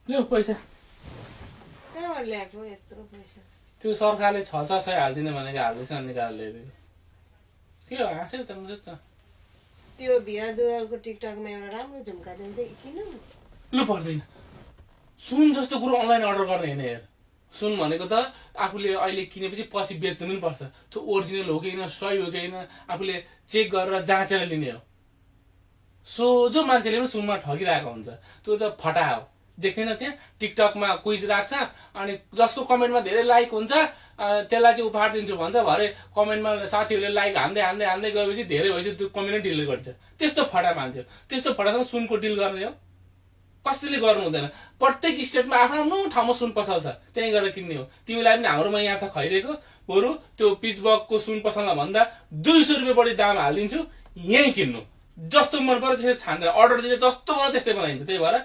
ल्याऊ पैसा कहाँबाट ल्याएको यत्रो पैसा त्यो सरकारले 600 हालिदिने भनेको हाल्दैछ निकालेर ल्याइदियो के हो हाँस्यो त मुझे त त्यो भिया दुरालको टिकटकमा एउटा राम्रो झुम्का दिँदै किन लु पर्दैन सुन जस्तो कुरो अनलाइन अर्डर गर्ने होइन हेर सुन भनेको त आफूले अहिले किनेपछि पछि बेच्नु पनि पर्छ त्यो ओरिजिनल हो कि होइन सही हो कि होइन आफूले चेक गरेर जाँचेर लिने हो सोझो मान्छेले पनि सुनमा ठगिरहेको हुन्छ त्यो त फटा हो देख्दैन त्यहाँ टिकटकमा क्विज राख्छ अनि जसको कमेन्टमा धेरै लाइक हुन्छ त्यसलाई चाहिँ उपहार दिन्छु भन्छ भरे कमेन्टमा साथीहरूले लाइक हान्दै हान्दै हान्दै गएपछि धेरै भएपछि त्यो कमेन्टै डिलिट गर्छ त्यस्तो फटा मान्छे हो त्यस्तो फटासँग सुनको डिल गर्ने हो कसैले गर्नु हुँदैन प्रत्येक स्टेटमा आफ्नो आफ्नो ठाउँमा सुन पसल छ त्यहीँ गएर किन्ने हो तिमीलाई पनि हाम्रोमा यहाँ छ खैरेको बरु त्यो पिचबकको सुन पसलमा भन्दा 200 रुपियाँ बढी दाम हालिदिन्छु यहीँ किन्नु जस्तो मन पर्यो त्यसरी छानेर अर्डर दिने जस्तो मन त्यस्तै बनाइन्छ त्यही भएर